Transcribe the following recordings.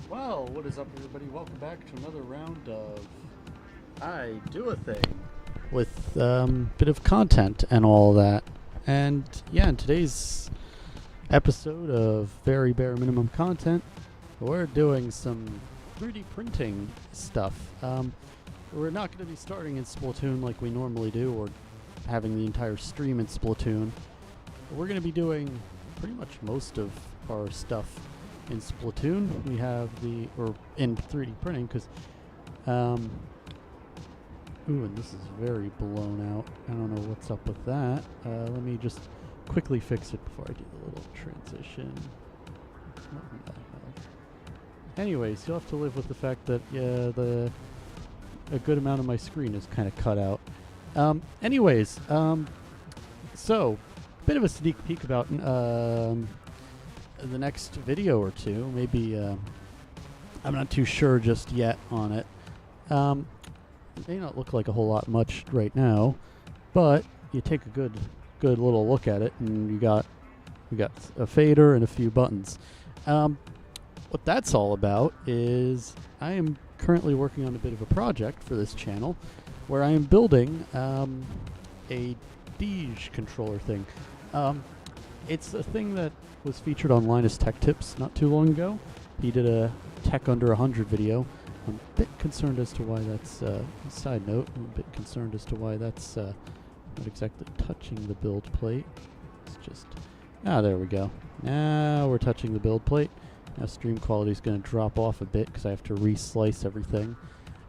Well, what is up, everybody? Welcome back to another round of I Do a Thing with bit of content and all that. And yeah, in today's episode of very bare minimum content, we're doing some 3D printing stuff. We're not going to be starting in Splatoon like we normally do, or having the entire stream in Splatoon. We're going to be doing pretty much most of our stuff in Splatoon. We have or in 3D printing, because, ooh, and this is very blown out. I don't know what's up with that. Let me just quickly fix it before I do the little transition. What the hell? Anyways, you'll have to live with the fact that, a good amount of my screen is kind of cut out. So, bit of a sneak peek about the next video or two. Maybe I'm not too sure just yet on it. It may not look like a whole lot much right now, but you take a good little look at it, and we got a fader and a few buttons. What that's all about is I am currently working on a bit of a project for this channel where I am building a Deej controller thing. It's a thing that was featured on Linus Tech Tips not too long ago. He did a Tech Under 100 video. I'm a bit concerned as to why that's, side note, I'm a bit concerned as to why that's not exactly touching the build plate. It's just, there we go. Now we're touching the build plate. Now stream quality is going to drop off a bit because I have to re-slice everything.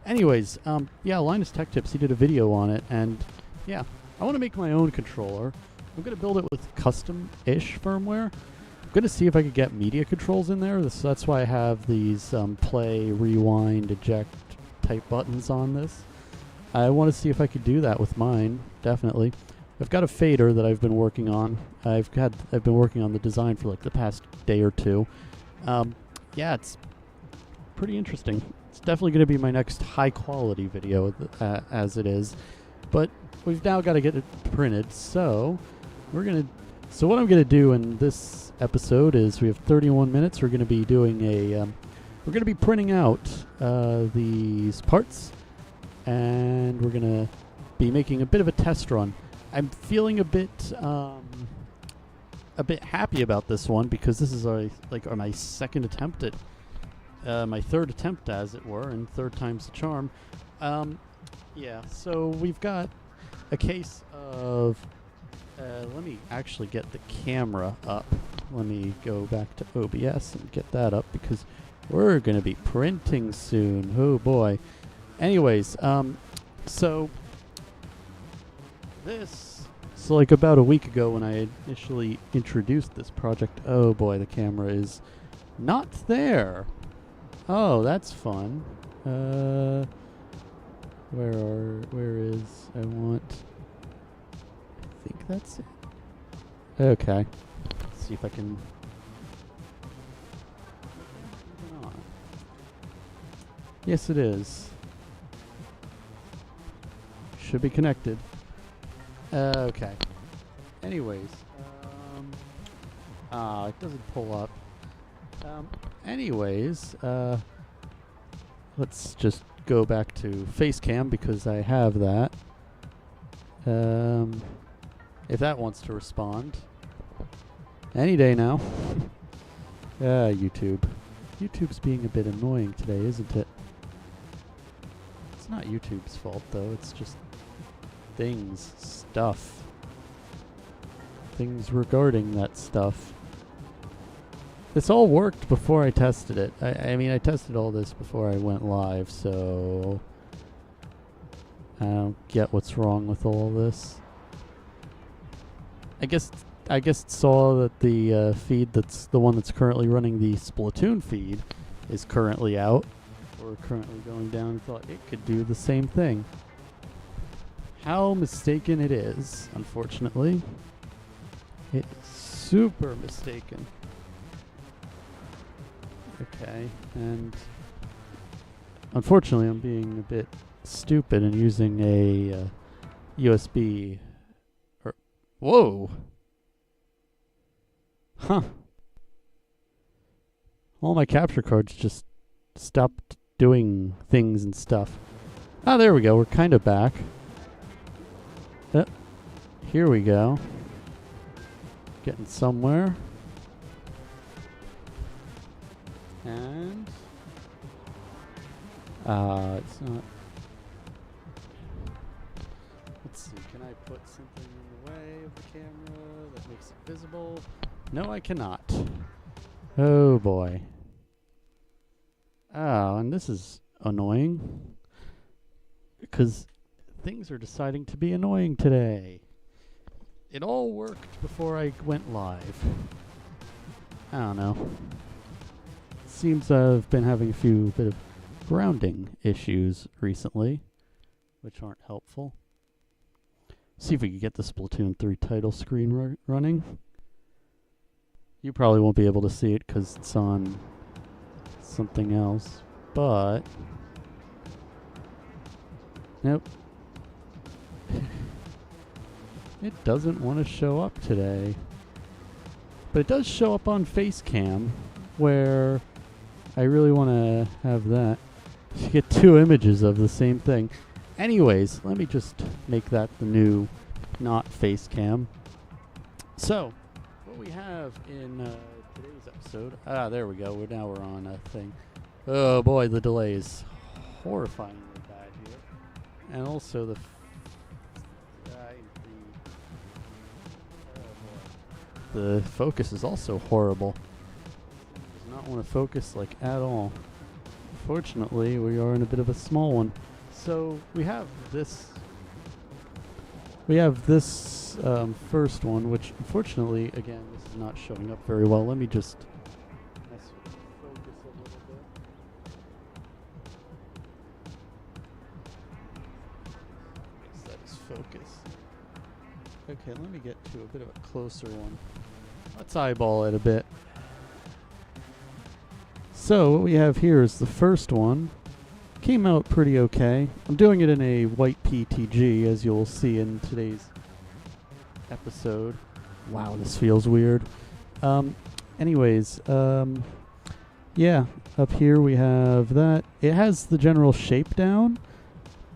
Anyways, Linus Tech Tips, he did a video on it, and yeah, I want to make my own controller. I'm going to build it with custom-ish firmware. I'm going to see if I could get media controls in there. That's why I have these play, rewind, eject type buttons on this. I want to see if I could do that with mine, definitely. I've got a fader that I've been working on. I've been working on the design for like the past day or two. It's pretty interesting. It's definitely going to be my next high-quality video as it is. But we've now got to get it printed, so what I'm going to do in this episode is we have 31 minutes. We're going to be doing we're going to be printing out these parts, and we're going to be making a bit of a test run. I'm feeling a bit happy about this one because this is my second attempt at my third attempt, as it were, and third time's the charm. So we've got a case of let me actually get the camera up. Let me go back to OBS and get that up because we're going to be printing soon. Oh boy. Anyways, so like about a week ago when I initially introduced this project. Oh boy, the camera is not there. Oh, that's fun. Where is I think that's it. Okay. Let's see if I can. Yes, it is. Should be connected. Okay. Anyways. It doesn't pull up. Let's just go back to Facecam because I have that. If that wants to respond. Any day now. YouTube. YouTube's being a bit annoying today, isn't it? It's not YouTube's fault, though. It's just stuff. Things regarding that stuff. This all worked before I tested it. I mean, I tested all this before I went live, so I don't get what's wrong with all this. I guess it saw that the feed that's the one that's currently running the Splatoon feed is currently out, or currently going down, and thought it could do the same thing. How mistaken it is, unfortunately. It's super mistaken. Okay, and unfortunately I'm being a bit stupid and using a USB. Whoa! Huh. All my capture cards just stopped doing things and stuff. Ah, there we go. We're kind of back. Here we go. Getting somewhere. And it's not. Let's see. Can I put something in the way of the camera that makes it visible? No, I cannot. Oh boy. Oh, and this is annoying because things are deciding to be annoying today. It all worked before I went live. I don't know. Seems I've been having a few bit of grounding issues recently, which aren't helpful. See if we can get the Splatoon 3 title screen running. You probably won't be able to see it because it's on something else, but nope. It doesn't want to show up today. But it does show up on Facecam, where I really want to have that. You get two images of the same thing. Anyways, let me just make that the new not Facecam. So, what we have in today's episode... Ah, there we go. Now we're on a thing. Oh boy, the delay is horrifyingly bad here. And also the focus is also horrible. Does not want to focus like at all. Fortunately, we are in a bit of a small one. So we have this. We have this first one, which unfortunately, again, this is not showing up very well. Let me just mess with the focus a little bit. That is focus. Okay, let me get to a bit of a closer one. Let's eyeball it a bit. So what we have here is the first one. Came out pretty okay. I'm doing it in a white PTG, as you'll see in today's episode. Wow, this feels weird. Anyways, yeah, up here we have that. It has the general shape down,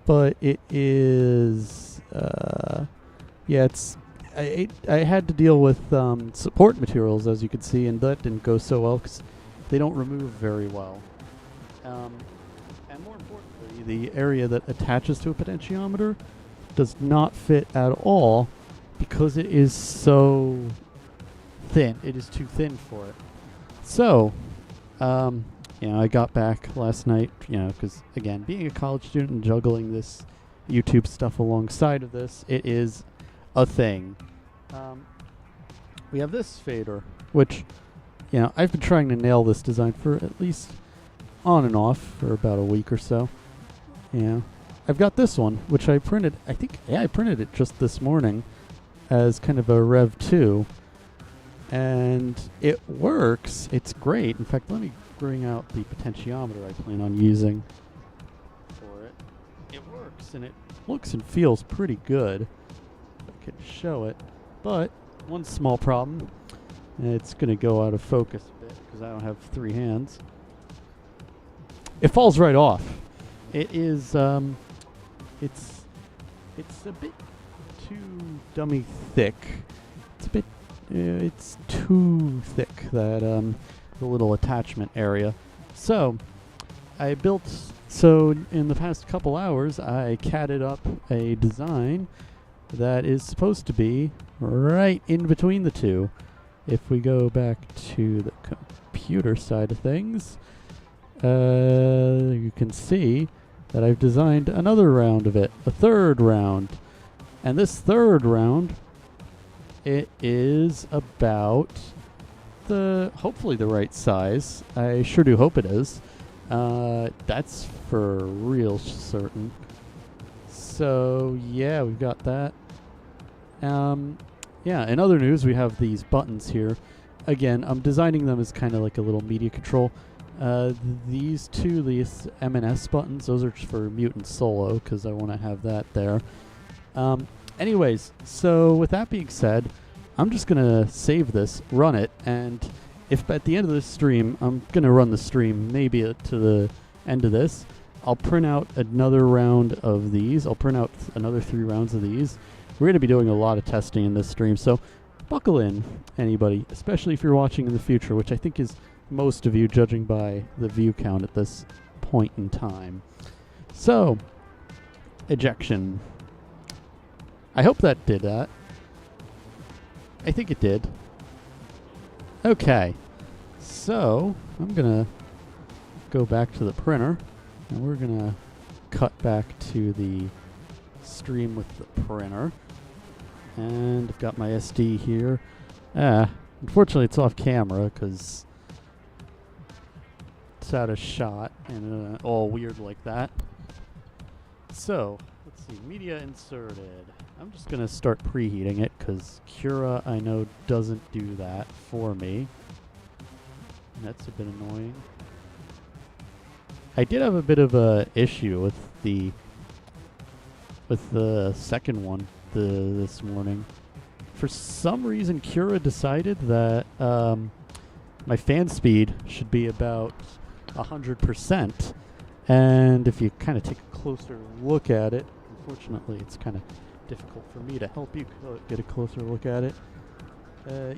but it is, yeah, it's, I had to deal with support materials, as you can see, and that didn't go so well because they don't remove very well. And more importantly, the area that attaches to a potentiometer does not fit at all because it is so thin. It is too thin for it. So, you know, I got back last night, you know, because, again, being a college student and juggling this YouTube stuff alongside of this, it is a thing. We have this fader, which, you know, I've been trying to nail this design for at least on and off for about a week or so. Yeah. I've got this one, which I printed, I think, yeah, I printed it just this morning as kind of a Rev 2. And it works. It's great. In fact, let me bring out the potentiometer I plan on using for it. It works, and it looks and feels pretty good. I could show it. But one small problem. It's going to go out of focus a bit because I don't have three hands. It falls right off. It is, it's a bit too dummy thick. It's a bit, it's too thick, that, the little attachment area. So, in the past couple hours, I catted up a design that is supposed to be right in between the two. If we go back to the computer side of things, you can see that I've designed another round of it, a third round. And this third round, it is about hopefully the right size. I sure do hope it is. That's for real certain. So yeah, we've got that. Yeah, in other news, we have these buttons here. Again, I'm designing them as kind of like a little media control. These M&S buttons, those are for Mutant Solo, because I want to have that there. Anyways, so with that being said, I'm just going to save this, run it, and if at the end of this stream, I'm going to run the stream maybe to the end of this, I'll print out another round of these. I'll print out another 3 rounds of these. We're going to be doing a lot of testing in this stream, so buckle in, anybody, especially if you're watching in the future, which I think is most of you, judging by the view count at this point in time. So, ejection. I hope that did that. I think it did. Okay, so I'm gonna go back to the printer, and we're gonna cut back to the stream with the printer. And I've got my SD here. Unfortunately it's off camera because it's out of shot and all weird like that. So, let's see, media inserted. I'm just going to start preheating it because Cura, I know, doesn't do that for me. And that's a bit annoying. I did have a bit of a issue with the second one this morning. For some reason, Cura decided that my fan speed should be about 100%. And if you kind of take a closer look at it, unfortunately, it's kind of difficult for me to help you get a closer look at it.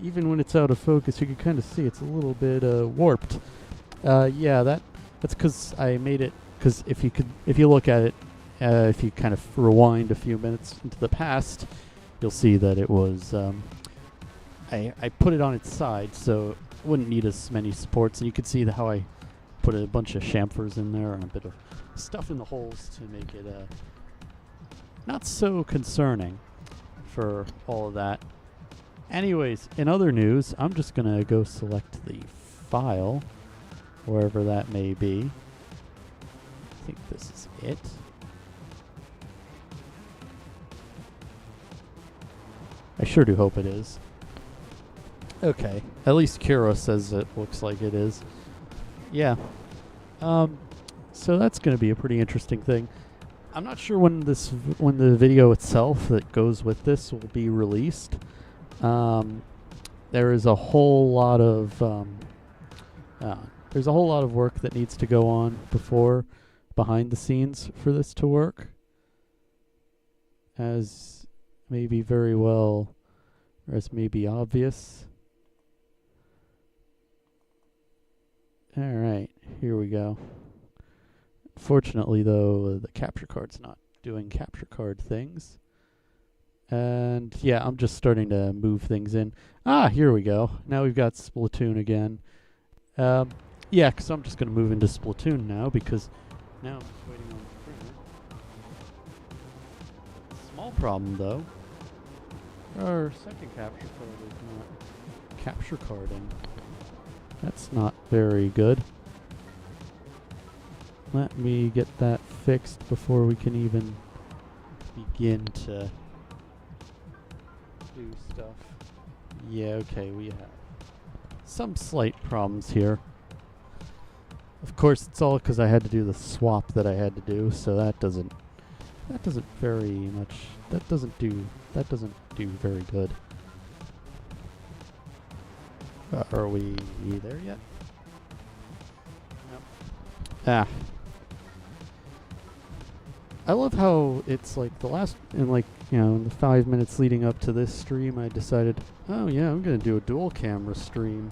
Even when it's out of focus, you can kind of see it's a little bit warped. Yeah, that's because I made it. Because if you look at it, if you kind of rewind a few minutes into the past, you'll see that it was. I put it on its side, so it wouldn't need as many supports, and you could see how I put a bunch of chamfers in there and a bit of stuff in the holes to make it not so concerning for all of that. Anyways, in other news, I'm just going to go select the file, wherever that may be. I think this is it. I sure do hope it is. Okay, at least Cura says it looks like it is. Yeah. So that's going to be a pretty interesting thing. I'm not sure when the video itself that goes with this will be released. There is a whole lot of work that needs to go on behind the scenes for this to work, as may be very well, or as may be obvious. All right, here we go. Fortunately, though, the capture card's not doing capture card things. And yeah, I'm just starting to move things in. Here we go. Now we've got Splatoon again. Yeah, because I'm just going to move into Splatoon now, because now I'm just waiting on the printer. Small problem, though. Our second capture card is not capture carding. That's not very good. Let me get that fixed before we can even begin to do stuff. Yeah, okay, we have some slight problems here. Of course, it's all because I had to do the swap that I had to do, so that doesn't very much, that doesn't do very good. Are we there yet? Nope. I love how it's like in the 5 minutes leading up to this stream, I decided, oh yeah, I'm going to do a dual camera stream.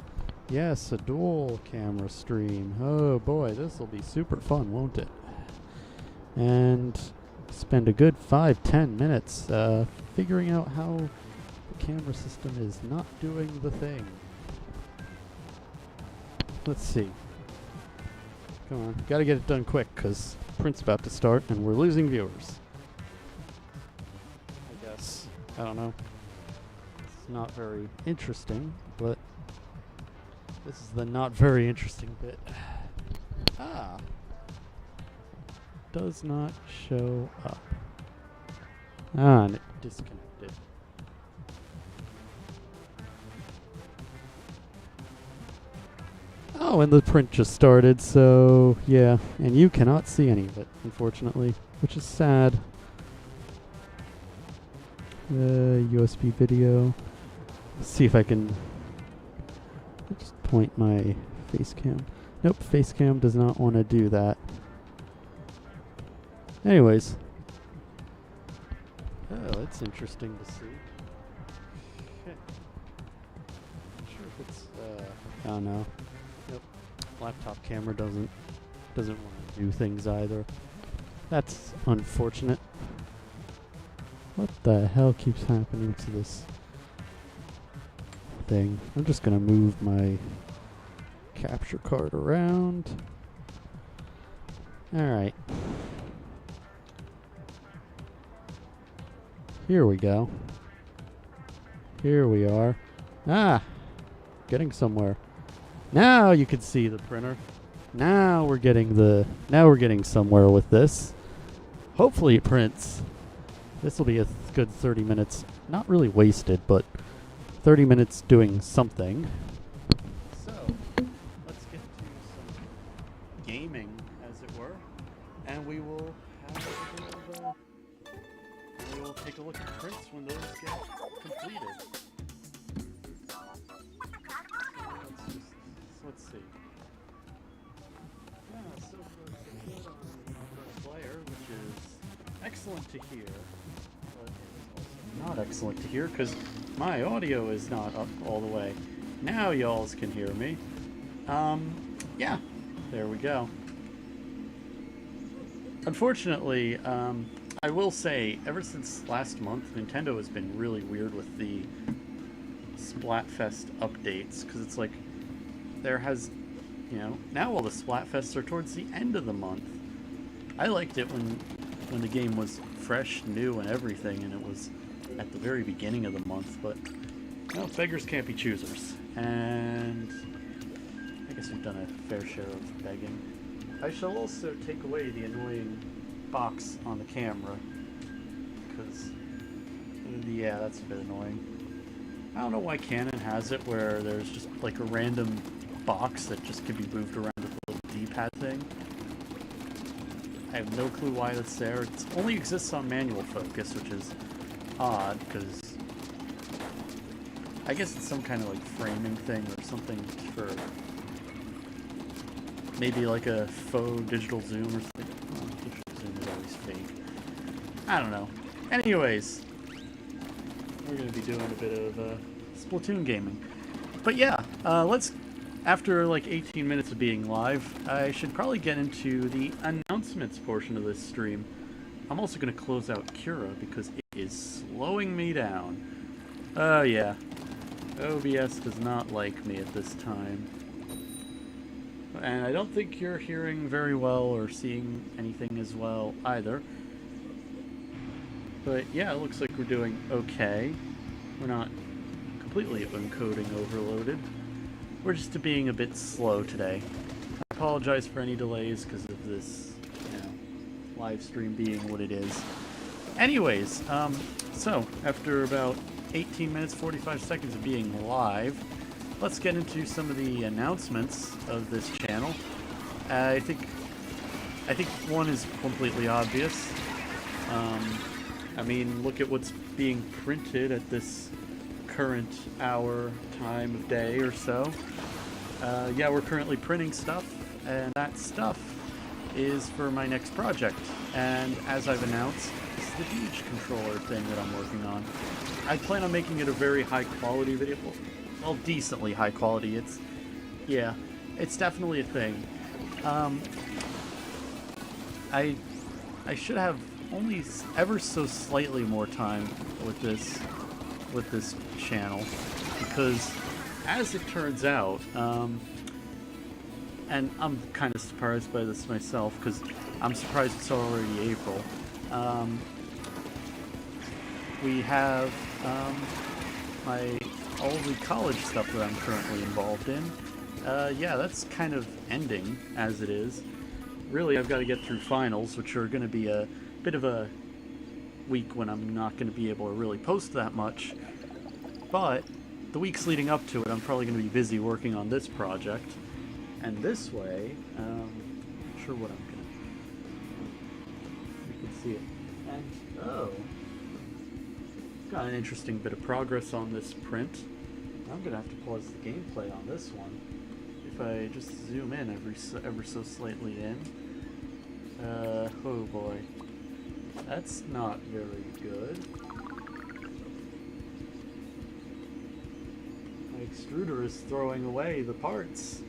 Yes, a dual camera stream. Oh boy, this will be super fun, won't it? And spend a good 5-10 minutes figuring out how the camera system is not doing the thing. Let's see. Come on, gotta get it done quick, because print's about to start and we're losing viewers. I guess. I don't know. It's not very interesting, but this is the not very interesting bit. Does not show up. And it disconnected. Oh, and the print just started, so yeah. And you cannot see any of it, unfortunately, which is sad. USB video. Let's see if I can just point my face cam. Nope, face cam does not want to do that. Anyways. Oh, that's interesting to see. Okay. Not sure if it's, oh no. Nope. Laptop camera doesn't want to do things either. That's unfortunate. What the hell keeps happening to this thing? I'm just gonna move my capture card around. Alright. Here we go. Here we are. Ah! Getting somewhere. Now you can see the printer. Now we're getting somewhere with this. Hopefully it prints. This will be a good 30 minutes. Not really wasted, but 30 minutes doing something. So, let's get to some gaming, as it were. And we will have a bit of we will take a look at the prints when those get completed. Let's see. Yeah, so far so good on first player, which is excellent to hear. But it's also not excellent to hear because my audio is not up all the way. Now y'alls can hear me. Yeah, there we go. Unfortunately, I will say, ever since last month, Nintendo has been really weird with the Splatfest updates, because it's like, there has, you know, now all the Splatfests are towards the end of the month. I liked it when the game was fresh, new, and everything, and it was at the very beginning of the month, but, no, beggars can't be choosers. And I guess we've done a fair share of begging. I shall also take away the annoying box on the camera, because yeah, that's a bit annoying. I don't know why Canon has it where there's just like a random box that just can be moved around with a little D-pad thing. I have no clue why that's there. It only exists on manual focus, which is odd, because I guess it's some kind of like framing thing or something for maybe like a faux digital zoom or something. Oh, digital zoom is always fake. I don't know. Anyways, we're going to be doing a bit of Splatoon gaming. But yeah, let's, after like 18 minutes of being live, I should probably get into the announcements portion of this stream. I'm also going to close out Cura because it is slowing me down. Oh yeah, OBS does not like me at this time. And I don't think you're hearing very well or seeing anything as well either. But yeah, it looks like we're doing okay. We're not completely encoding overloaded. We're just being a bit slow today. I apologize for any delays because of this, you know, live stream being what it is. Anyways, so after about 18 minutes, 45 seconds of being live, let's get into some of the announcements of this channel. I think one is completely obvious. I mean, look at what's being printed at this current hour, time of day or so. Yeah, we're currently printing stuff, and that stuff is for my next project. And as I've announced, this is the Deej controller thing that I'm working on. I plan on making it a very high quality video. Well, decently high quality. It's definitely a thing. I should have only ever so slightly more time with this channel, because as it turns out, and I'm kind of surprised by this myself because I'm surprised it's already April. We have all the college stuff that I'm currently involved in. Yeah, that's kind of ending as it is. Really, I've got to get through finals, which are going to be a bit of a week when I'm not going to be able to really post that much. But the weeks leading up to it, I'm probably going to be busy working on this project. And this way, I'm not sure what I'm going to... You can see it. And, oh, got an interesting bit of progress on this print. I'm going to have to pause the gameplay on this one. if I just zoom in ever so slightly in. Oh boy. That's not very good. My extruder is throwing away the parts.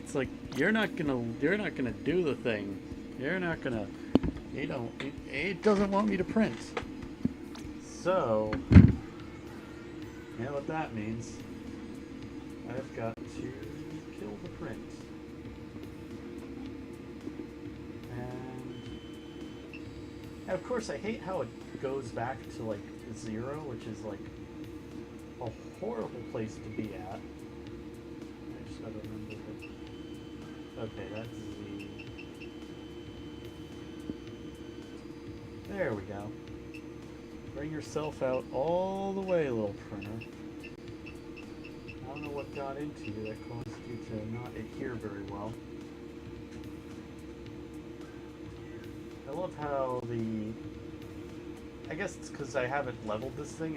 It's like, you're not gonna do the thing. You're not gonna, it doesn't want me to print. So, yeah, what that means, I've got to kill the print. And of course, I hate how it goes back to like 0, which is like a horrible place to be at. I just gotta remember that. Okay, that's Z. There we go. Bring yourself out all the way, little printer. I don't know what got into you that caused you to not adhere very well. I love how I guess it's because I haven't leveled this thing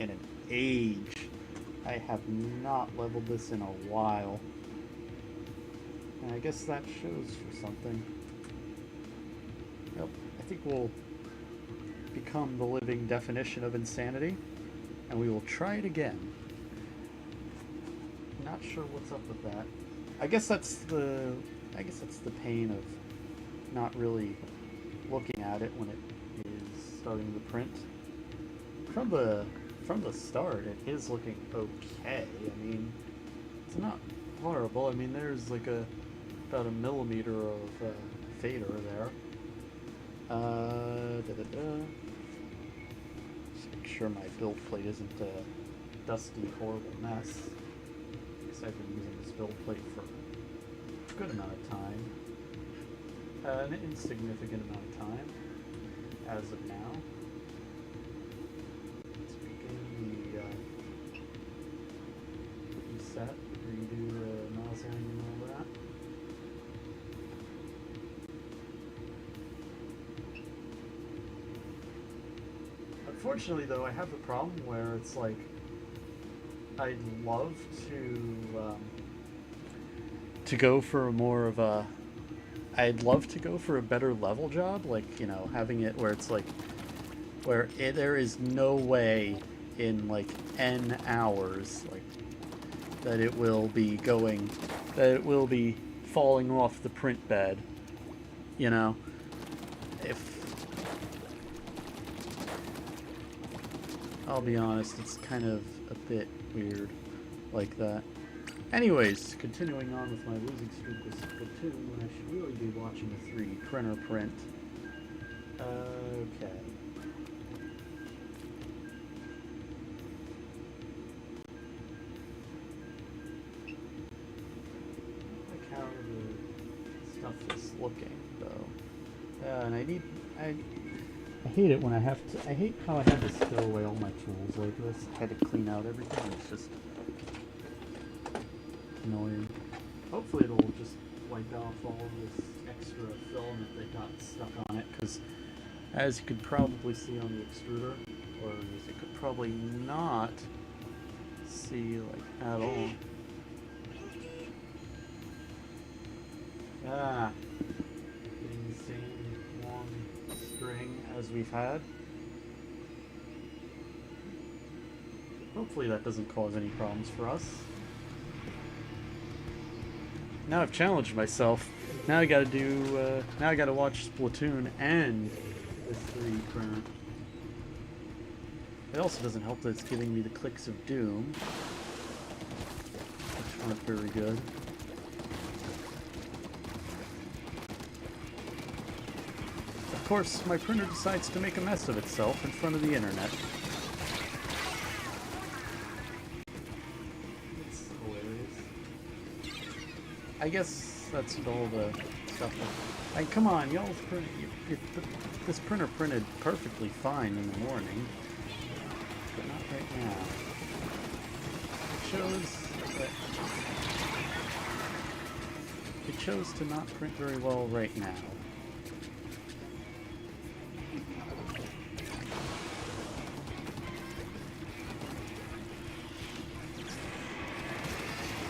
in an age. I have not leveled this in a while. And I guess that shows for something. Yep, I think we'll become the living definition of insanity, and we will try it again. Not sure what's up with that. I guess that's the pain of not really looking at it when it is starting to print. From the start, it is looking okay. I mean, it's not horrible. I mean, there's like about a millimeter of fader there. Just make sure my build plate isn't a dusty, horrible mess. Because I've been using this build plate for a good amount of time. An insignificant amount of time, as of now. Let's begin the reset, redo nozzling and all that. Unfortunately, though, I have the problem where it's like I'd love to go for more of a. I'd love to go for a better level job, like, you know, having it where it's like, there is no way in like N hours, like, that it will be falling off the print bed, you know, I'll be honest, it's kind of a bit weird like that. Anyways, continuing on with my losing streak with Splatoon, when I should really be watching a 3D printer print. Okay. I like how the stuff is looking, though. And I hate it when I hate how I have to stow away all my tools like this. I had to clean out everything. It's just annoying. Hopefully it'll just wipe off all of this extra filament that got stuck on it, because as you could probably see on the extruder, or as you could probably not see like at all. Getting the same long string as we've had. Hopefully that doesn't cause any problems for us. Now I've challenged myself. Now I gotta do, now I gotta watch Splatoon and this 3D printer. It also doesn't help that it's giving me the clicks of doom, which aren't very good. Of course, my printer decides to make a mess of itself in front of the internet. It's hilarious. I guess that's all the stuff that... Like, come on, y'all's print... This printer printed perfectly fine in the morning. But not right now. It chose to not print very well right now.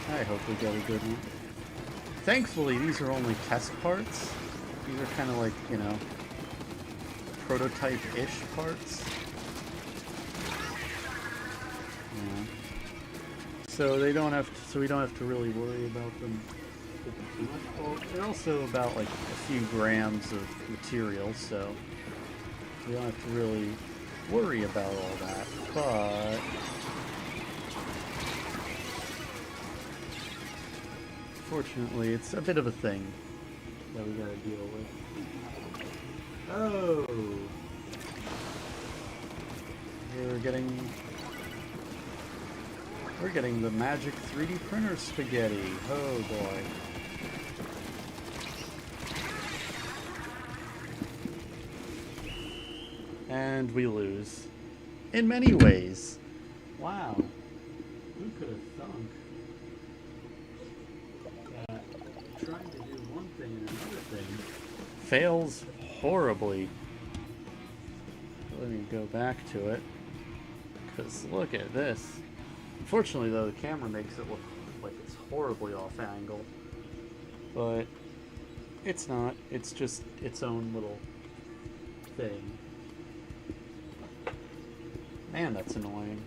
I hopefully get a good one. Thankfully, these are only test parts. These are kind of like, you know, prototype-ish parts. Yeah. So they don't have to, so we don't have to really worry about them too much. Well, they're also about like a few grams of material, so we don't have to really worry about all that. But fortunately, it's a bit of a thing that we gotta deal with. Oh, we're getting the magic 3D printer spaghetti. Oh boy. And we lose. In many ways. Wow. Who could have thunk that trying to do one thing and another thing fails horribly? Let me go back to it. Because look at this. Unfortunately, though, the camera makes it look like it's horribly off angle. But it's not. It's just its own little thing. Man, that's annoying.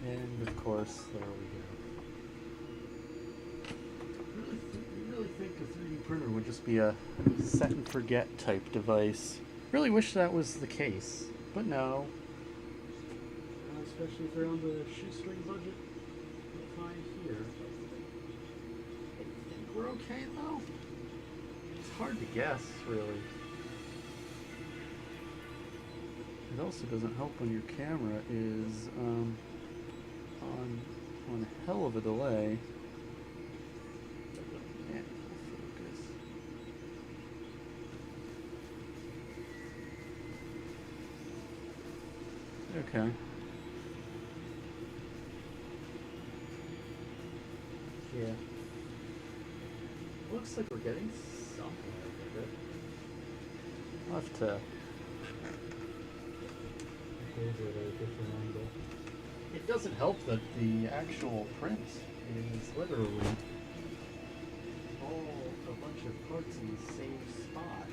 And of course, there we go. I really think a 3D printer would just be a set and forget type device. Really wish that was the case, but no. Especially if they're on the shoestring budget we'll find here. I think we're okay though. It's hard to guess, really. It also doesn't help when your camera is on a hell of a delay. Man, focus. Okay. Yeah. Looks like we're getting somewhere with it. I'll have to. It doesn't help that the actual print is literally all a bunch of parts in the same spot.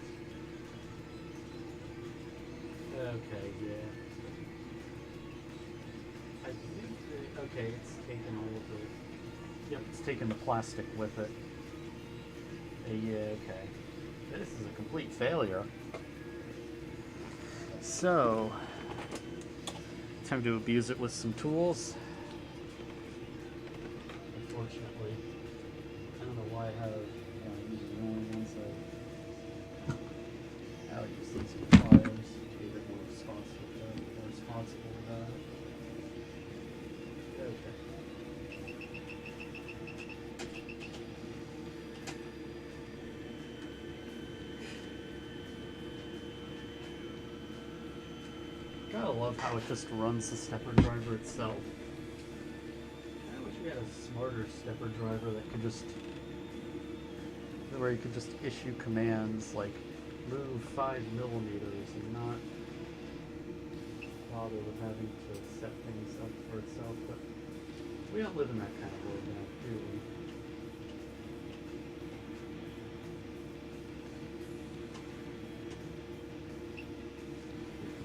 Okay, yeah. I think that, okay, it's taken all of the, yep, it's taken the plastic with it. Yeah, okay. This is a complete failure. So, time to abuse it with some tools. Unfortunately, I don't know why I have these are the only ones I'll use these pliers to be a bit more responsible about it. Okay. Gotta love how it just runs the stepper driver itself. I wish we had a smarter stepper driver that could just, where you could just issue commands like move 5 millimeters and not bother with having to set things up for itself. But we don't live in that kind of world now, do we?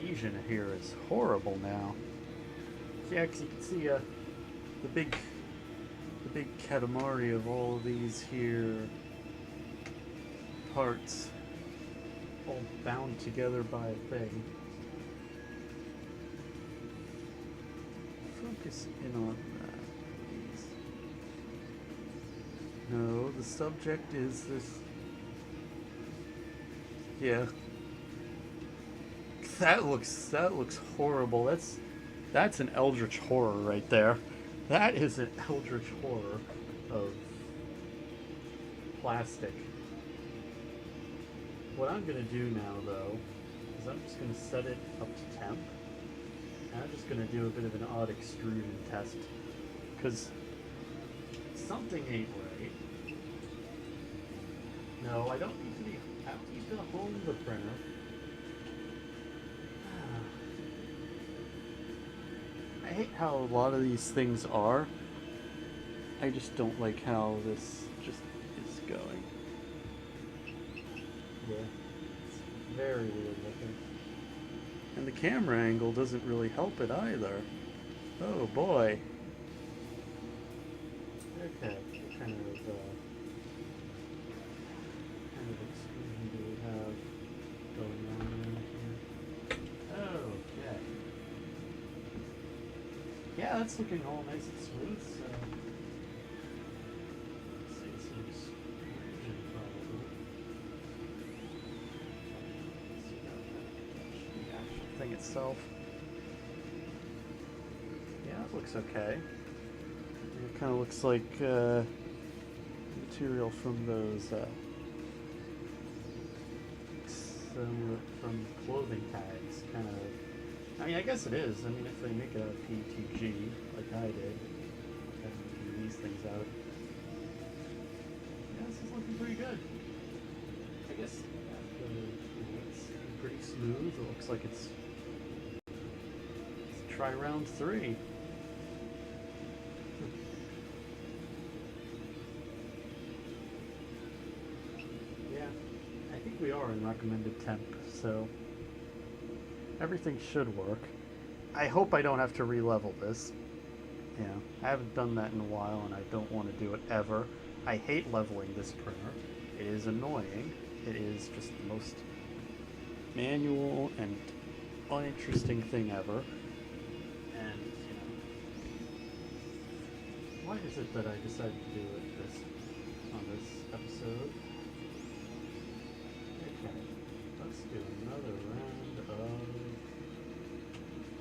Fusion here is horrible now. Yeah, because you can see the big Katamari of all of these here parts all bound together by a thing. Focus in on that, please. No, the subject is this. Yeah. That looks horrible. That's an eldritch horror right there. That is an eldritch horror of plastic. What I'm gonna do now though is I'm just gonna set it up to temp, and I'm just gonna do a bit of an odd extrusion test because something ain't right. No, I don't need to home the printer. I hate how a lot of these things are. I just don't like how this just is going. Yeah, it's very weird looking. And the camera angle doesn't really help it either. Oh boy. Okay, what kind of exclusion do we have going on around here? Okay. Yeah, that's looking all nice and smooth, so let's see some exclusion probably. Let's see how that the actual thing itself. Yeah, it looks okay. It kind of looks like material from those from clothing tags, kind of. I mean, I guess it is. I mean, if they make a PETG like I did, and these things out, yeah, this is looking pretty good. I guess it's pretty smooth. It looks like let's try round 3. I think we are in recommended temp, so everything should work. I hope I don't have to re-level this. Yeah, I haven't done that in a while, and I don't want to do it ever. I hate leveling this printer. It is annoying. It is just the most manual and uninteresting thing ever. And, you know, why is it that I decided to do it on this episode? Okay, let's do another round of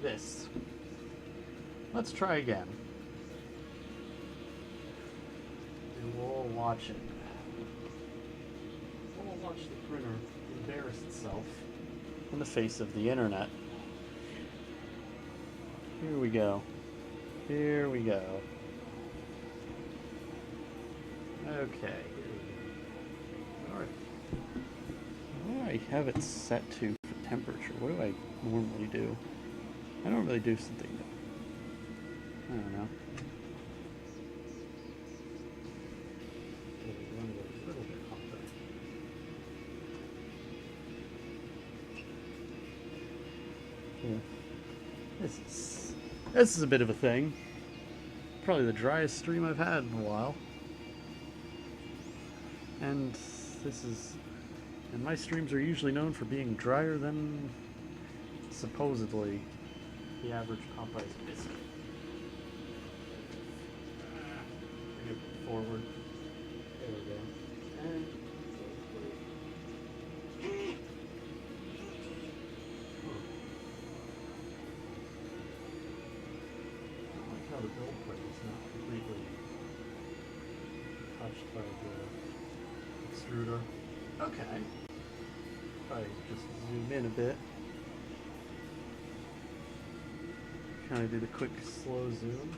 this. Let's try again. And we'll watch it. We'll watch the printer embarrass itself in the face of the internet. Here we go. Here we go. Okay. Alright. What do I have it set to for temperature? What do I normally do? I don't really do something. I don't know. Run it a little bit hotter. Yeah. This is a bit of a thing. Probably the driest stream I've had in a while. And my streams are usually known for being drier than supposedly the average Popeye's biscuit. Bring it forward. There we go. And I don't like how the build plate is not completely touched by the extruder. Okay. Probably just zoom in a bit. Kind of do the quick slow zoom.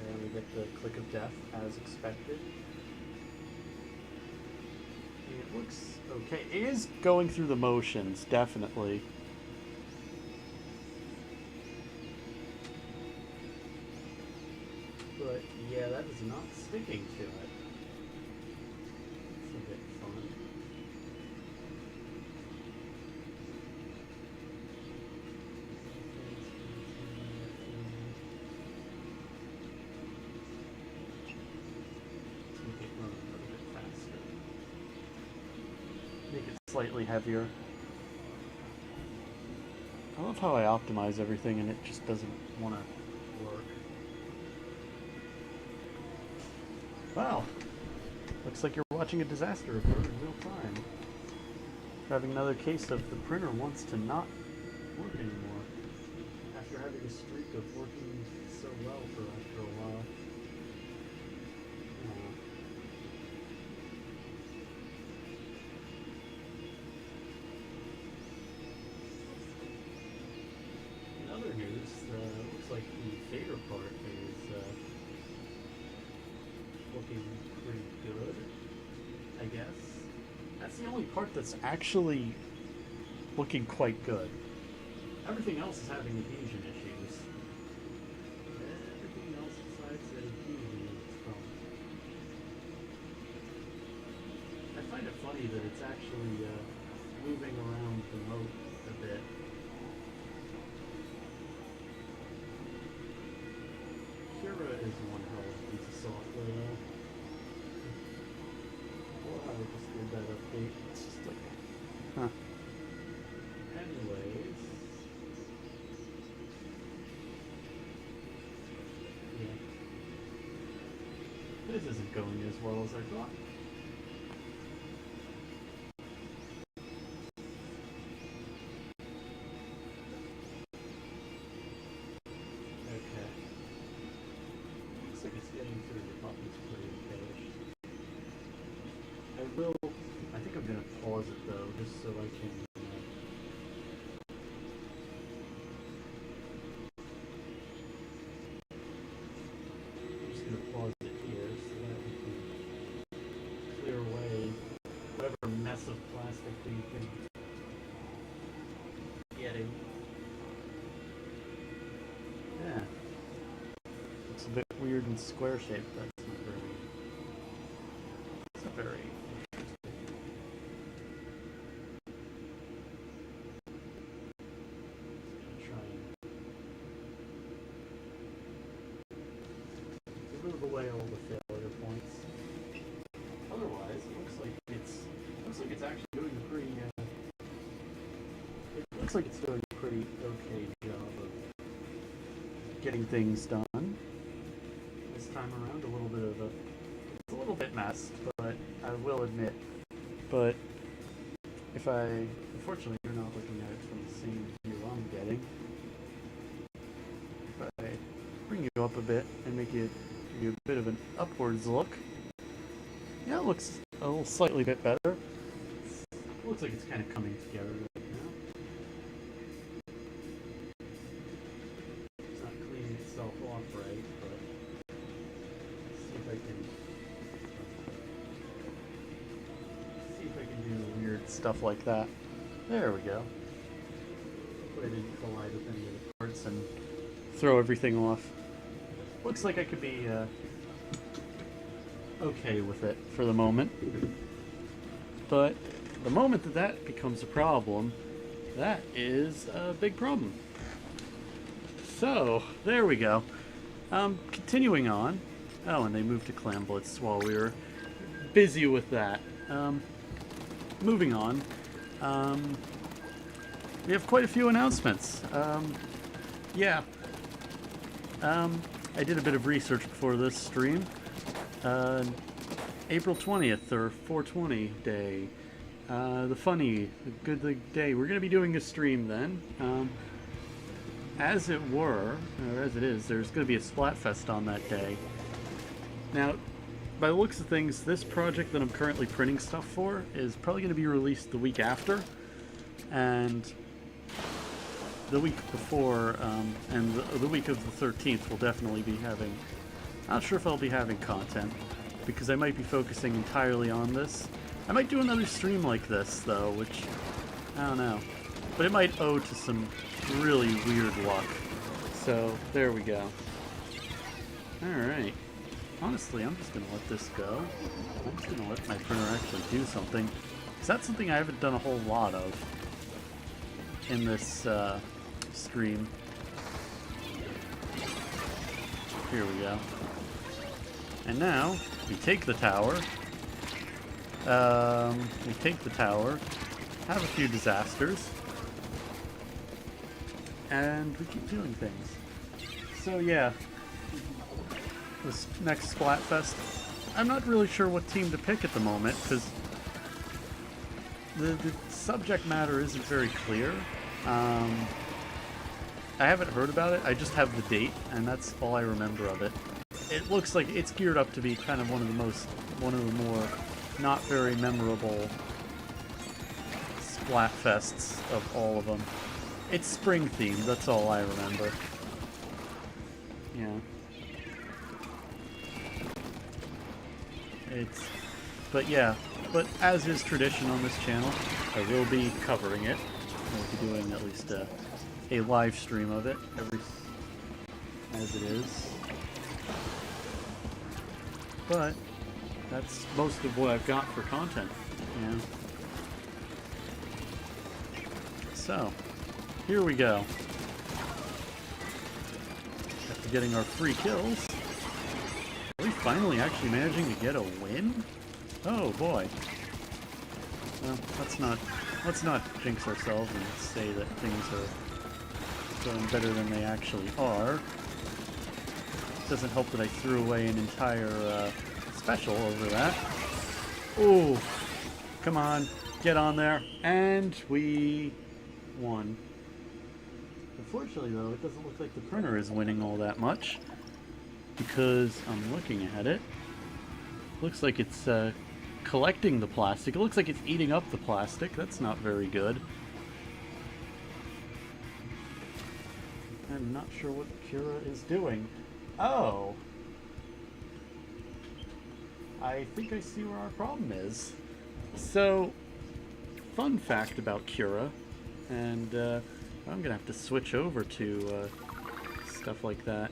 And we get the click of death as expected. It looks okay. It is going through the motions, definitely. But yeah, that is not sticking to it. It's a bit fun. Make it slightly heavier. I love how I optimize everything and it just doesn't want to work. Wow. Looks like you're watching a disaster report in real time. We're having another case of the printer wants to not work anymore. After having a streak of working so well after a while. News, looks like the fader part is looking pretty good, I guess. That's the only part that's actually looking quite good. Everything else is having adhesion issues. kind of funny that it's actually moving around the moat a bit. Kira is one hell of a piece of software. Wow, I just did that update. It's just like, huh. Anyways. Yeah. This isn't going as well as I thought. Okay. Looks like it's getting through the buttons pretty okay. I think I'm gonna pause it though, just so I can I'm just gonna pause it here so that we can clear away whatever mess of plastic we've been getting. Yeah. It's a bit weird and square shaped, that's not very remove away all the failure points. Otherwise, it looks like it's actually doing a pretty. It looks like it's doing a pretty okay job of getting things done. This time around, it's a little bit messed, but I will admit. But unfortunately, you're not looking at it from the same view I'm getting. If I bring you up a bit and make it give you a bit of an upwards look. Yeah, it looks a little slightly bit better. It looks like it's kind of coming together right now. It's not cleaning itself off right, but let's see if I can do weird stuff like that. There we go. Hopefully I didn't collide with any of the parts and throw everything off. Looks like I could be okay with it for the moment. But the moment that becomes a problem, that is a big problem. So, there we go. Continuing on. Oh, and they moved to Clam Blitz while we were busy with that. Moving on. We have quite a few announcements. Yeah. I did a bit of research before this stream. April 20th, or 420 day. The good day. We're going to be doing a stream then. As it were, or as it is, there's going to be a Splatfest on that day. Now, by the looks of things, this project that I'm currently printing stuff for is probably going to be released the week after. And the week before, and the week of the 13th will definitely be having... Not sure if I'll be having content, because I might be focusing entirely on this. I might do another stream like this, though, which... I don't know. But it might owe to some really weird luck. So, there we go. Alright. Honestly, I'm just going to let this go. I'm just going to let my printer actually do something. Because that's something I haven't done a whole lot of in this stream. Here we go. And now, we take the tower. Have a few disasters. And we keep doing things. So yeah, this next Splatfest, I'm not really sure what team to pick at the moment, because the subject matter isn't very clear. I haven't heard about it, I just have the date, and that's all I remember of it. It looks like it's geared up to be kind of one of the more not very memorable Splatfests of all of them. It's spring themed, that's all I remember. Yeah. But as is tradition on this channel, I will be covering it. I'll be doing at least a live stream of it as it is. But that's most of what I've got for content Yeah. So, here we go. After getting our 3 kills, are we finally actually managing to get a win? Oh boy. Well, let's not jinx ourselves and say that things are going better than they actually are. It doesn't help that I threw away an entire special over that. Ooh, come on, get on there, and we won. Unfortunately, though, it doesn't look like the printer is winning all that much, because I'm looking at it. Looks like it's collecting the plastic. It looks like it's eating up the plastic. That's not very good. I'm not sure what Cura is doing. Oh! I think I see where our problem is. So, fun fact about Cura, and I'm gonna have to switch over to stuff like that.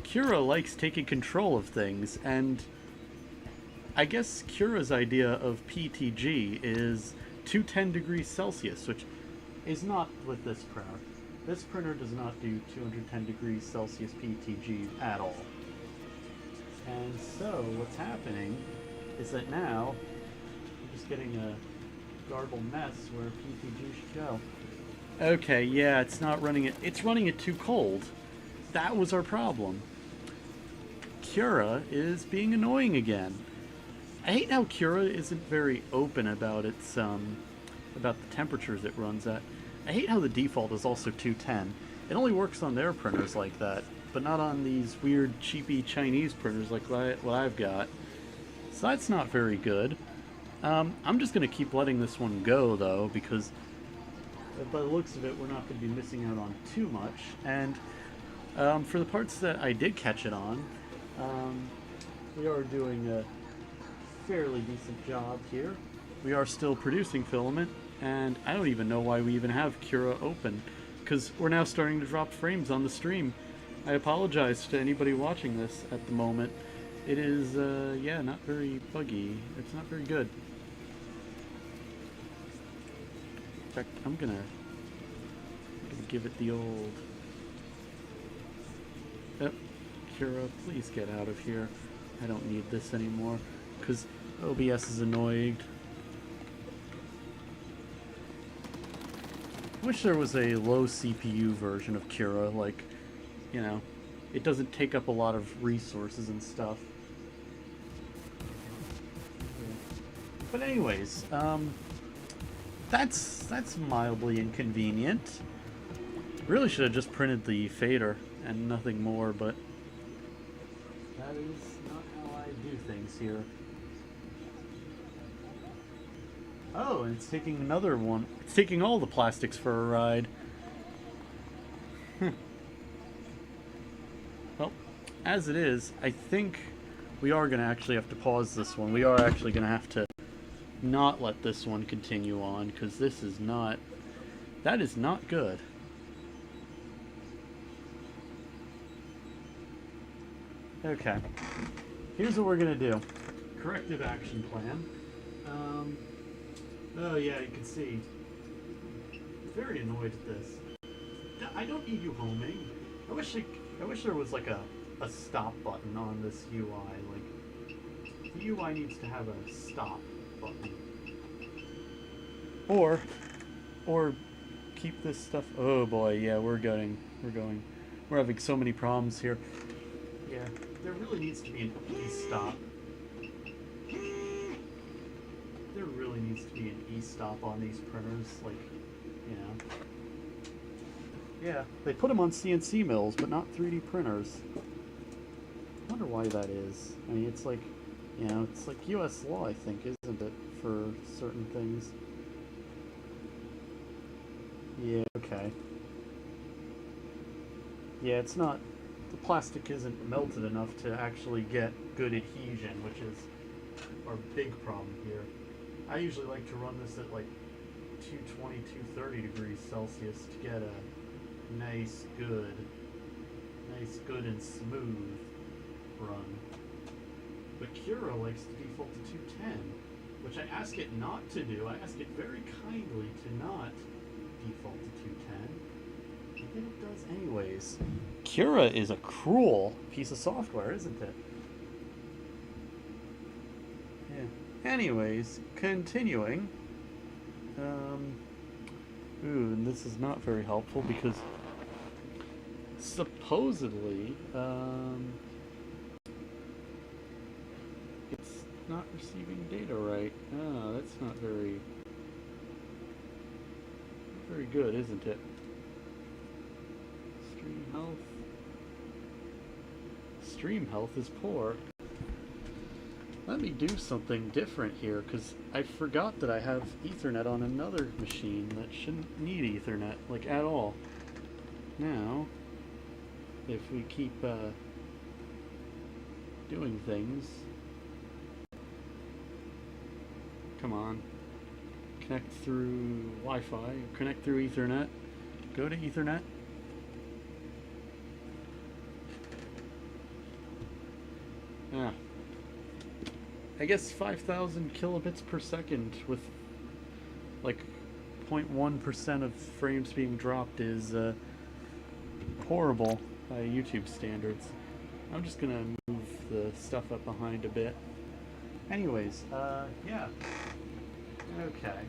Cura likes taking control of things, and I guess Cura's idea of PTG is 210 degrees Celsius, which is not with this printer. This printer does not do 210 degrees Celsius PTG at all. And so what's happening is that now we're just getting a garbled mess where PTG should go. Okay, yeah, it's not running it. It's running it too cold. That was our problem. Cura is being annoying again. I hate how Cura isn't very open about its about the temperatures it runs at. I hate how the default is also 210. It only works on their printers like that, but not on these weird cheapy Chinese printers like what I've got. So that's not very good. I'm just going to keep letting this one go, though, because by the looks of it, we're not going to be missing out on too much. And for the parts that I did catch it on, we are doing a fairly decent job here. We are still producing filament, and I don't even know why we even have Cura open, because we're now starting to drop frames on the stream. I apologize to anybody watching this at the moment. It is, yeah, not very buggy. It's not very good. In fact, I'm gonna give it the old... Yep, Cura, please get out of here. I don't need this anymore, because OBS is annoyed. I wish there was a low CPU version of Cura, like, you know, it doesn't take up a lot of resources and stuff. But anyways, that's mildly inconvenient. Really should have just printed the fader and nothing more, but that is not how I do things here. Oh, and it's taking another one. It's taking all the plastics for a ride. Well, as it is, I think we are going to actually have to pause this one. We are actually going to have to not let this one continue on, because this is not... That is not good. Okay. Here's what we're going to do. Corrective action plan. Oh yeah, you can see. Very annoyed at this. I don't need you homing. I wish there was like a stop button on this UI. Like, the UI needs to have a stop button. Or keep this stuff. Oh boy, yeah, we're having so many problems here. Yeah, there really needs to be an e-stop. There really needs to be an e-stop on these printers, like, you know. Yeah, they put them on CNC mills, but not 3D printers. I wonder why that is. I mean, it's like, you know, it's like US law, I think, isn't it, for certain things? Yeah, okay. Yeah, it's not, the plastic isn't melted enough to actually get good adhesion, which is our big problem here. I usually like to run this at like 220, 230 degrees Celsius to get a nice, good and smooth run. but Cura likes to default to 210, which I ask it not to do. I ask it very kindly to not default to 210, but then it does anyways. Cura is a cruel piece of software, isn't it? Yeah. Anyways, continuing. And this is not very helpful because supposedly, it's not receiving data right. Ah, that's not very good, isn't it? Stream health. Stream health is poor. Let me do something different here, because I forgot that I have Ethernet on another machine that shouldn't need Ethernet, like, at all. Now, if we keep doing things... Come on. Connect through Wi-Fi, connect through Ethernet. Go to Ethernet. Ah. I guess 5,000 kilobits per second with like 0.1% of frames being dropped is horrible by YouTube standards. I'm just gonna move the stuff up behind a bit. Anyways, yeah. Okay.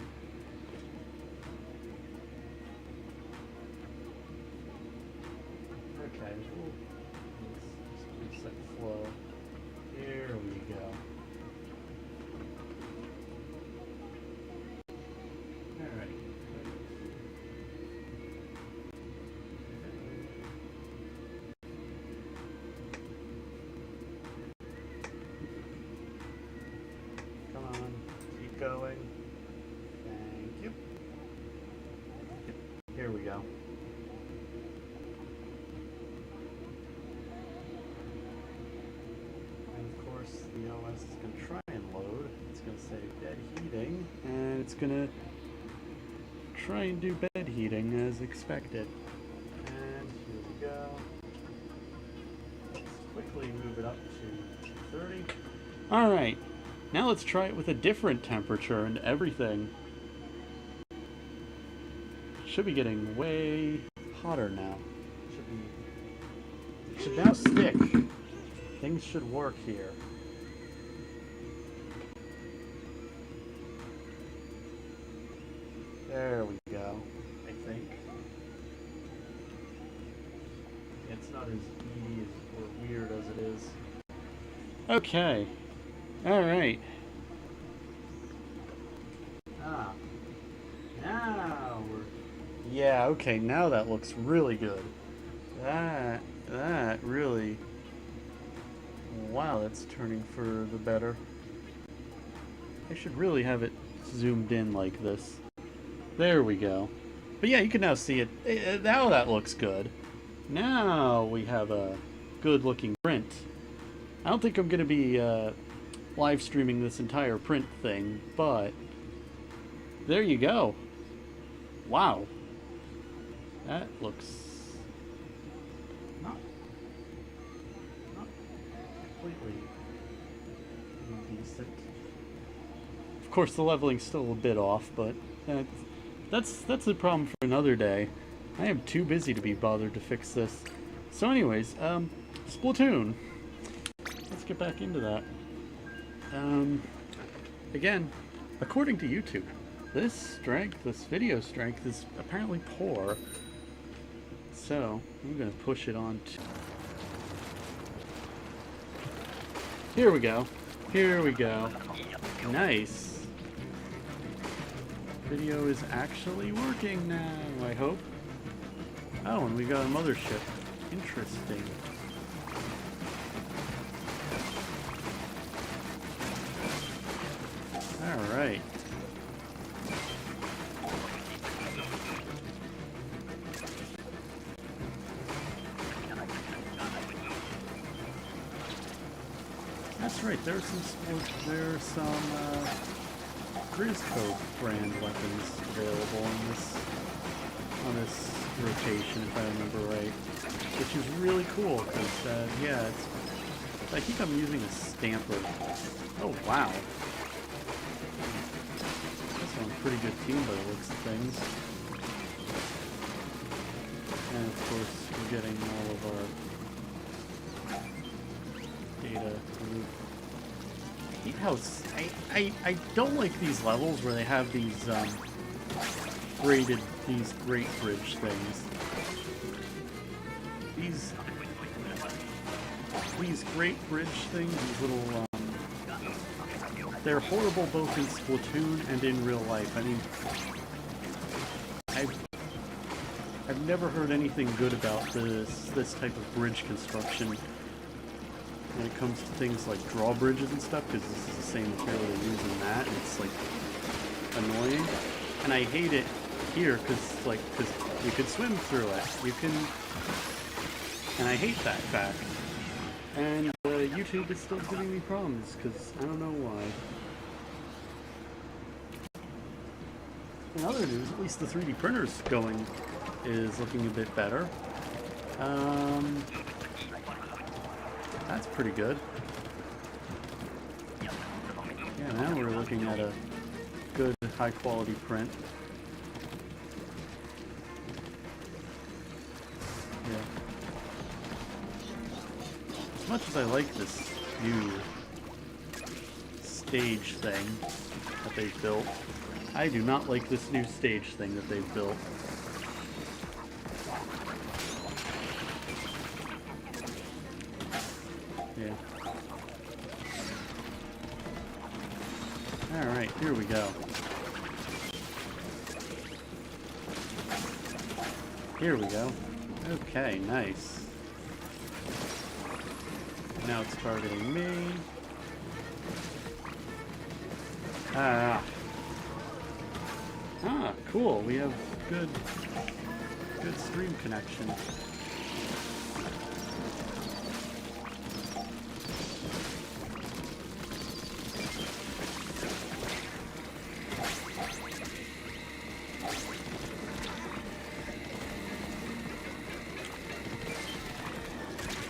Okay. Ooh. Let's set flow. Here we go. Alright. Come on. Keep going. Thank you. Here we go. The OS is going to try and load. It's going to say bed heating, and it's going to try and do bed heating as expected. And here we go. Let's quickly move it up to 230. Alright, now let's try it with a different temperature and everything. Should be getting way hotter now. Should now stick. Things should work here. There we go, I think. It's not as easy or weird as it is. Okay. Alright. Ah. Now we're... Yeah, okay, now that looks really good. That really... Wow, that's turning for the better. I should really have it zoomed in like this. There we go. But yeah, you can now see it. Now that looks good. Now we have a good looking print. I don't think I'm going to be live streaming this entire print thing, but there you go. Wow. That looks not completely decent. Of course, the leveling's still a bit off, but that's a problem for another day. I am too busy to be bothered to fix this. So anyways, Splatoon. Let's get back into that. Again, according to YouTube, this video strength is apparently poor. So, I'm going to push it on to... Here we go. Here we go. Nice. Video is actually working now, I hope. Oh, and we got a mothership. Interesting. Alright. That's right, there are some Grisco brand weapons available on this rotation, if I remember right, which is really cool because yeah, I think I'm using a stamper. Oh, wow. That's on a pretty good team by the looks of things. And of course, we're getting all of our data. I hate how I don't like these levels where they have these these great bridge things. These great bridge things, these little they're horrible both in Splatoon and in real life. I mean, I've never heard anything good about this type of bridge construction when it comes to things like drawbridges and stuff, because this is the same material they use in that, and it's like annoying. And I hate it here because you could swim through it. You can, and I hate that fact. And YouTube is still giving me problems because I don't know why. In other news, at least the 3D printer's going is looking a bit better. That's pretty good. Yeah, now we're looking at a good, high-quality print. Yeah. As much as I like this new stage thing that they've built, I do not like this new stage thing that they've built. Yeah. Alright, here we go. Here we go. Okay, nice. Now it's targeting me. Ah, cool. We have good stream connection.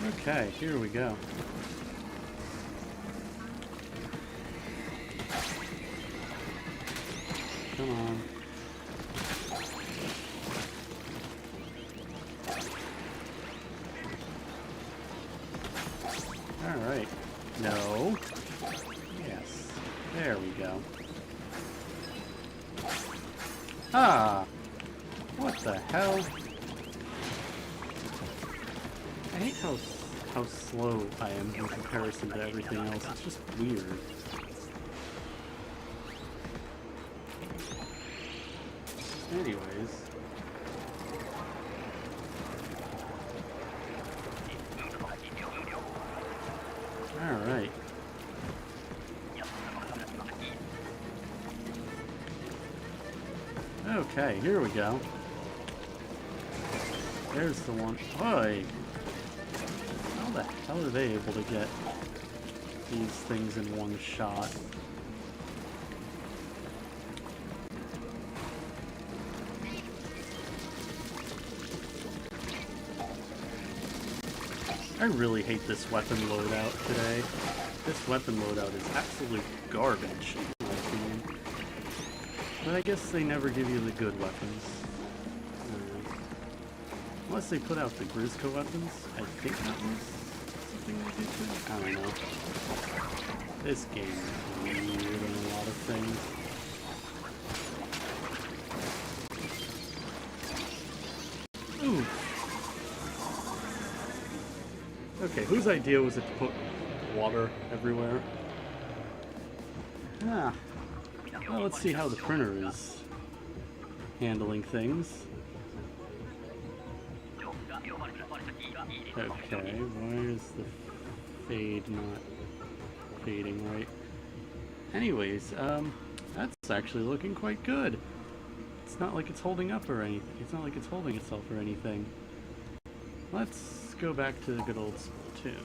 Okay, here we go. Come on. Alright. No. Yes. There we go. Ah! What the hell? I hate how slow I am in comparison to everything else. It's just weird. Anyways. Alright. Okay, here we go. There's the one. Oi! How the hell are they able to get these things in one shot? I really hate this weapon loadout today. This weapon loadout is absolute garbage, in my opinion. But I guess they never give you the good weapons. Unless they put out the Grizzco weapons. I think that was something they did too. I don't know. This game is weird on a lot of things. Ooh. Okay, whose idea was it to put water everywhere? Ah. Well, let's see how the printer is handling things. Okay, why is the fade not fading right? Anyways, that's actually looking quite good. It's not like it's holding up or anything. It's not like it's holding itself or anything. Let's go back to the good old Splatoon.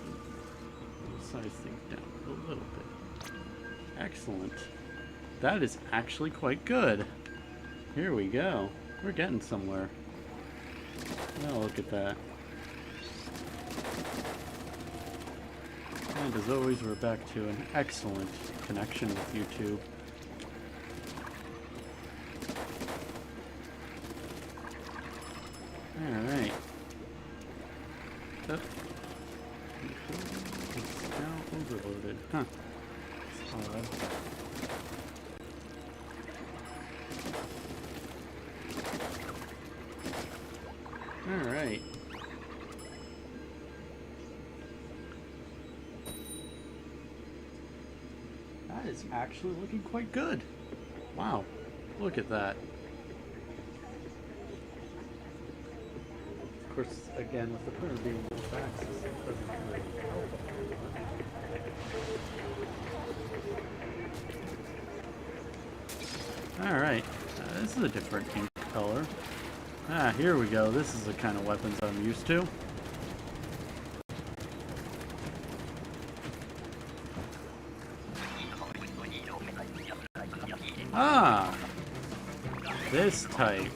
Size things down a little bit. Excellent. That is actually quite good. Here we go. We're getting somewhere. Oh, look at that. And as always, we're back to an excellent connection with YouTube. Alright. It's now overloaded. Huh. That's odd. Alright. That is actually looking quite good. Wow. Look at that. Of course, again, with the printer being a little fast, this doesn't really help. Alright. This is a different ink color. Ah, here we go. This is the kind of weapons I'm used to. Ah! This type.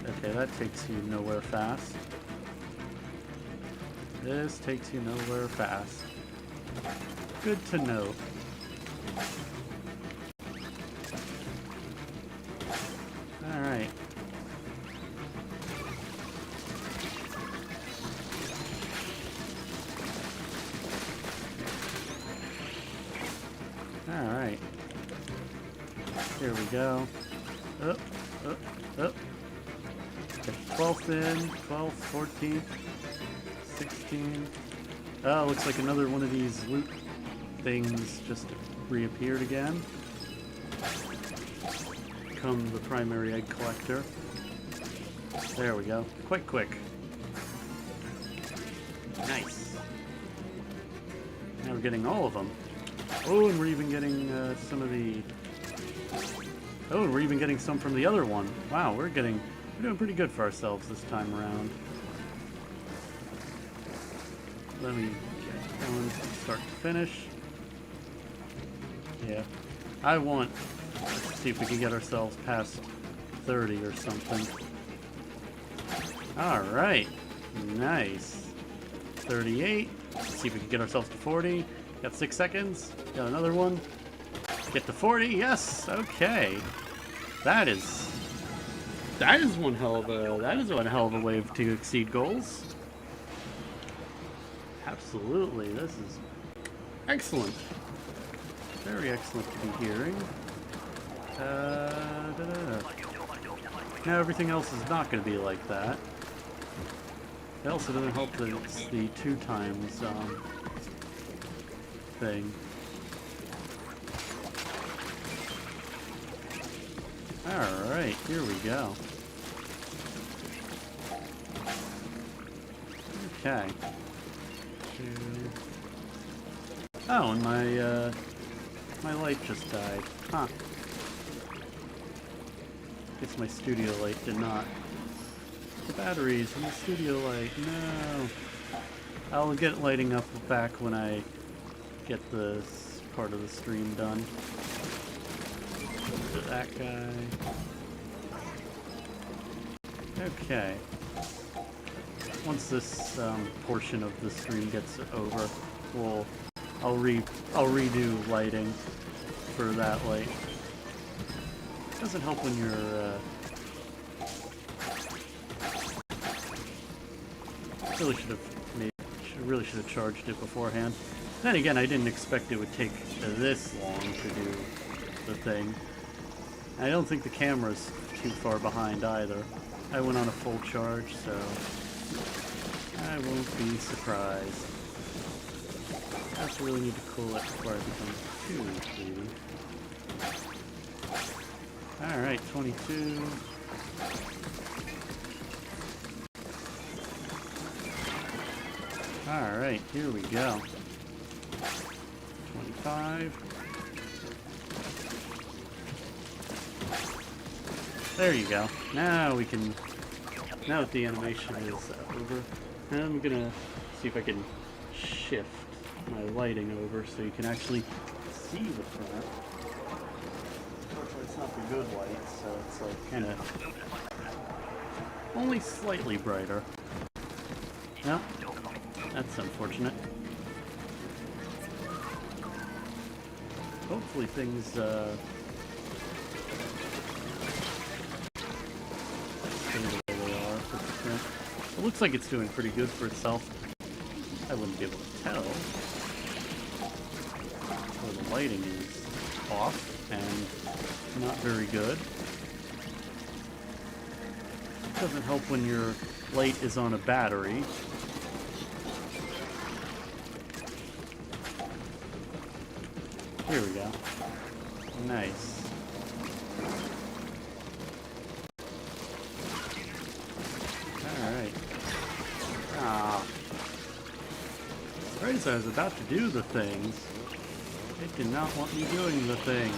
Okay, that takes you nowhere fast. This takes you nowhere fast. Good to know. Alright. Alright. Here we go. Up, up, up. Get 12th in, 12th, 14th, 16th. Oh, looks like another one of these loot things just reappeared again. Become the primary egg collector. There we go. Quite quick. Nice. Now we're getting all of them. Oh, and we're even getting some of the... Oh, and we're even getting some from the other one. Wow, we're doing pretty good for ourselves this time around. Let me get going start to finish. Yeah. I want... Let's see if we can get ourselves past 30 or something. Alright. Nice. 38. Let's see if we can get ourselves to 40. Got 6 seconds. Got another one. Get to 40. Yes. Okay. That is one hell of a way to exceed goals. Absolutely. This is excellent. Very excellent to be hearing. Now everything else is not going to be like that. It also doesn't help that it's the 2 times thing. Alright, here we go. Okay. Oh, and my light just died. Huh. Guess my studio light did not. The batteries in the studio light, no. I'll get it lighting up back when I get this part of the stream done. That guy. Okay. Once this portion of the stream gets over, I'll redo lighting for that light. Doesn't help when you're really should have charged it beforehand. Then again, I didn't expect it would take this long to do the thing. I don't think the camera's too far behind either. I went on a full charge, so I won't be surprised. I also really need to cool it before I become too greedy. Alright, 22. Alright, here we go. 25. There you go. Now we can... Now that the animation is over, I'm gonna see if I can shift my lighting over so you can actually see the front. Unfortunately, it's not the good light, so it's like kind of Only slightly brighter. No, that's unfortunate. Hopefully things, stay the way they are. It looks like it's doing pretty good for itself. I wouldn't be able to tell. So the lighting is off and not very good. It doesn't help when your light is on a battery. Here we go. Nice. Alright. Ah. Right as I was about to do the things, it did not want me doing the thing.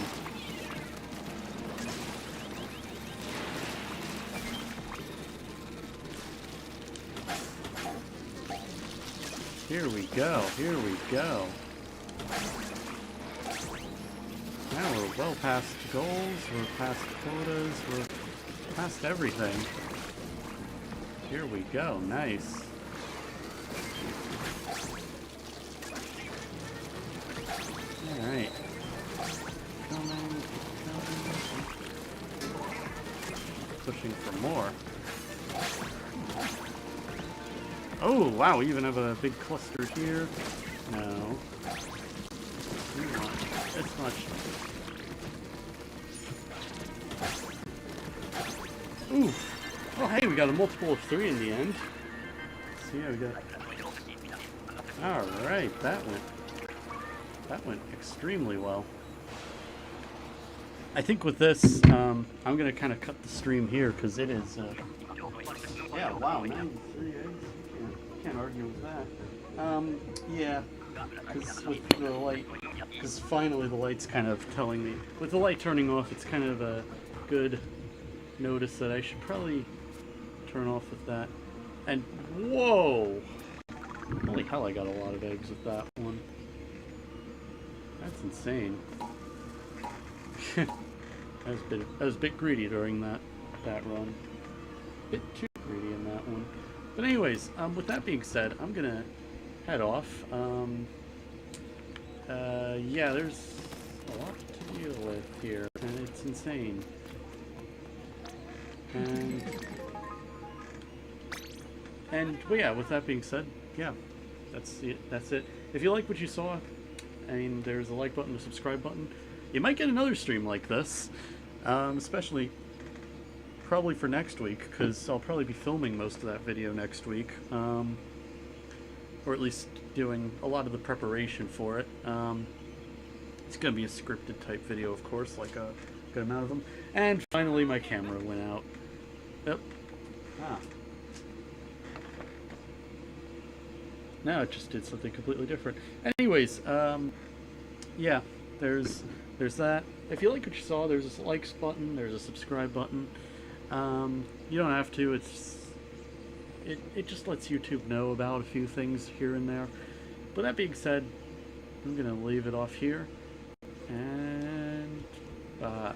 Here we go, here we go. Now we're well past goals, we're past quotas, we're past everything. Here we go, nice. Alright. Pushing for more. Oh, wow, we even have a big cluster here. No. We want this much. Ooh. Oh, hey, we got a multiple of 3 in the end. See how we got. Alright, that went extremely well. I think with this, I'm gonna kind of cut the stream here because it is. Yeah, wow, 93 eggs. Can't argue with that. Yeah, because with the light, because finally the light's kind of telling me, with the light turning off, it's kind of a good notice that I should probably turn off with that. And whoa! Holy hell, I got a lot of eggs with that one. That's insane. I was a bit greedy during that run. Bit too greedy in that one. But anyways, with that being said, I'm gonna head off. Yeah, there's a lot to deal with here, and it's insane. And well, yeah, with that being said, yeah, that's it. If you like what you saw, I mean, there's a like button, a subscribe button. You might get another stream like this, especially probably for next week, because I'll probably be filming most of that video next week, or at least doing a lot of the preparation for it. It's going to be a scripted type video, of course, like a good amount of them. And finally, my camera went out. Yep. Ah. Now it just did something completely different. Anyways, yeah, there's that. If you like what you saw, there's a likes button, there's a subscribe button. You don't have to. It just lets YouTube know about a few things here and there. But that being said, I'm gonna leave it off here, and bye.